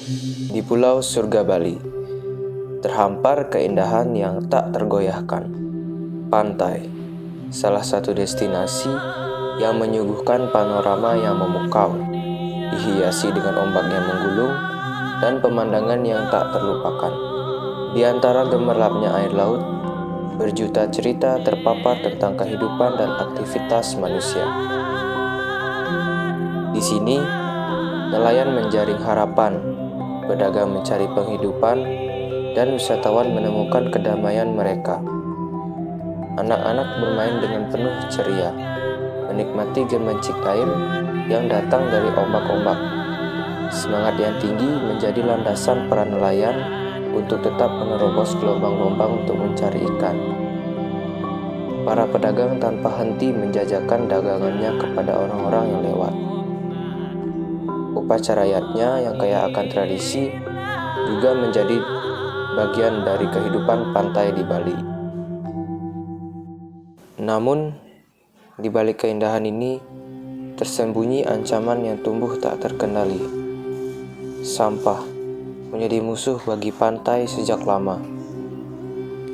Di Pulau Surga Bali, terhampar keindahan yang tak tergoyahkan. Pantai, salah satu destinasi yang menyuguhkan panorama yang memukau, dihiasi dengan ombak yang menggulung dan pemandangan yang tak terlupakan. Di antara gemerlapnya air laut, berjuta cerita terpapar tentang kehidupan dan aktivitas manusia. Di sini, nelayan menjaring harapan, pedagang mencari penghidupan, dan wisatawan menemukan kedamaian mereka. Anak-anak bermain dengan penuh ceria, menikmati gemercik air yang datang dari ombak-ombak. Semangat yang tinggi menjadi landasan para nelayan untuk tetap menerobos gelombang-gelombang untuk mencari ikan. Para pedagang tanpa henti menjajakan dagangannya kepada orang-orang yang lewat. Upacara adatnya yang kaya akan tradisi juga menjadi bagian dari kehidupan pantai di Bali. Namun, di balik keindahan ini tersembunyi ancaman yang tumbuh tak terkendali. Sampah menjadi musuh bagi pantai sejak lama.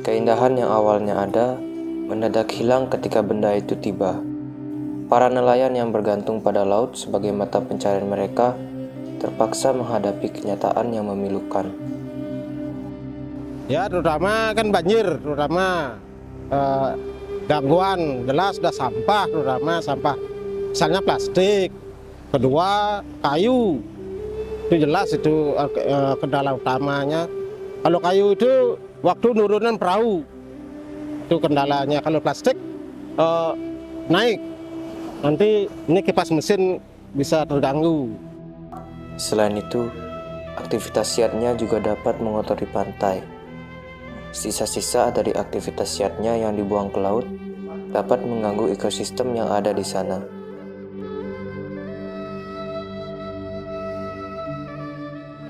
Keindahan yang awalnya ada mendadak hilang ketika benda itu tiba. Para nelayan yang bergantung pada laut sebagai mata pencarian mereka terpaksa menghadapi kenyataan yang memilukan. Ya, terutama kan banjir, terutama gangguan jelas sudah sampah, terutama sampah misalnya plastik, kedua kayu, itu jelas itu kendala utamanya. Kalau kayu itu waktu nurunan perahu itu kendalanya. Kalau plastik naik, nanti ini kipas mesin bisa terganggu. Selain itu, aktivitas siatnya juga dapat mengotori pantai. Sisa-sisa dari aktivitas siatnya yang dibuang ke laut dapat mengganggu ekosistem yang ada di sana.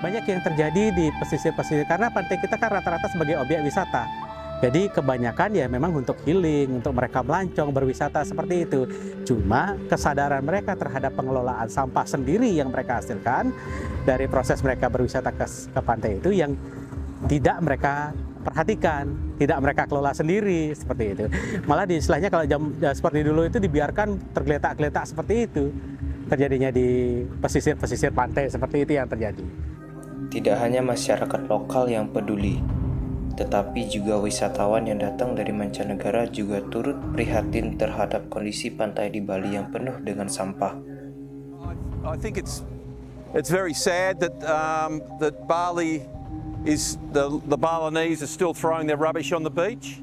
Banyak yang terjadi di pesisir-pesisir karena pantai kita kan rata-rata sebagai objek wisata. Jadi kebanyakan ya memang untuk healing, untuk mereka melancong, berwisata seperti itu. Cuma kesadaran mereka terhadap pengelolaan sampah sendiri yang mereka hasilkan dari proses mereka berwisata ke pantai itu yang tidak mereka perhatikan, tidak mereka kelola sendiri seperti itu. Malah di istilahnya kalau seperti dulu itu dibiarkan tergeletak-geletak seperti itu. Terjadinya di pesisir-pesisir pantai seperti itu yang terjadi. Tidak hanya masyarakat lokal yang peduli, tetapi juga wisatawan yang datang dari mancanegara juga turut prihatin terhadap kondisi pantai di Bali yang penuh dengan sampah. I think it's very sad that that Bali is the Balinese are still throwing their rubbish on the beach.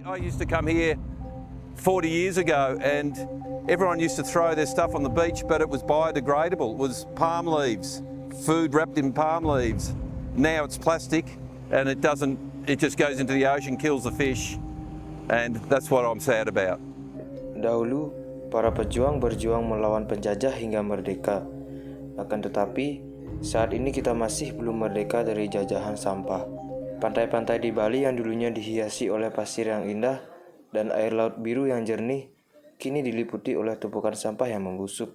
I used to come here 40 years ago and everyone used to throw their stuff on the beach, but it was biodegradable. It was palm leaves, food wrapped in palm leaves. Now it's plastic and it just goes into the ocean, kills the fish, and that's what I'm sad about. Dahulu, para pejuang berjuang melawan penjajah hingga merdeka. Akan tetapi, saat ini kita masih belum merdeka dari jajahan sampah. Pantai-pantai di Bali yang dulunya dihiasi oleh pasir yang indah dan air laut biru yang jernih, kini diliputi oleh tumpukan sampah yang membusuk.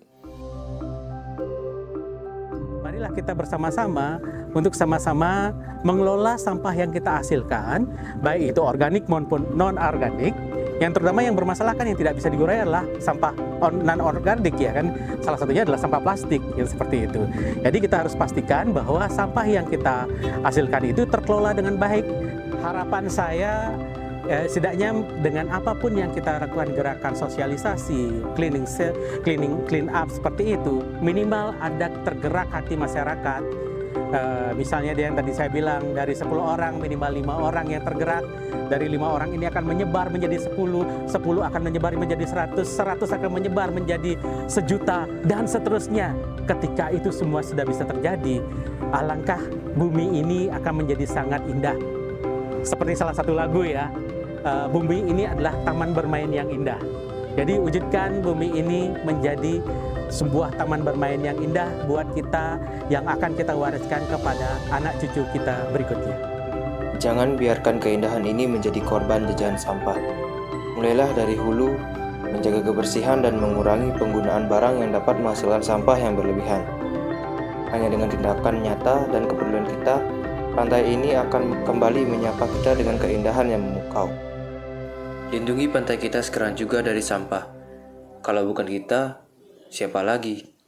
Marilah kita bersama-sama untuk sama-sama mengelola sampah yang kita hasilkan, baik itu organik maupun non-organik. Yang terutama yang bermasalah kan yang tidak bisa digurai adalah sampah non-organik ya kan. Salah satunya adalah sampah plastik yang seperti itu. Jadi kita harus pastikan bahwa sampah yang kita hasilkan itu terkelola dengan baik. Harapan saya setidaknya dengan apapun yang kita lakukan gerakan sosialisasi, clean up seperti itu, minimal ada tergerak hati masyarakat. Misalnya yang tadi saya bilang dari 10 orang minimal 5 orang yang tergerak, dari 5 orang ini akan menyebar menjadi 10 akan menyebar menjadi 100 akan menyebar menjadi 1.000.000 dan seterusnya. Ketika itu semua sudah bisa terjadi, alangkah bumi ini akan menjadi sangat indah. Seperti salah satu lagu ya, bumi ini adalah taman bermain yang indah. Jadi wujudkan bumi ini menjadi sebuah taman bermain yang indah buat kita yang akan kita wariskan kepada anak cucu kita berikutnya. Jangan biarkan keindahan ini menjadi korban jajahan sampah. Mulailah dari hulu, menjaga kebersihan dan mengurangi penggunaan barang yang dapat menghasilkan sampah yang berlebihan. Hanya dengan tindakan nyata dan kepedulian kita, pantai ini akan kembali menyapa kita dengan keindahan yang memukau. Lindungi pantai kita sekarang juga dari sampah. Kalau bukan kita, siapa lagi?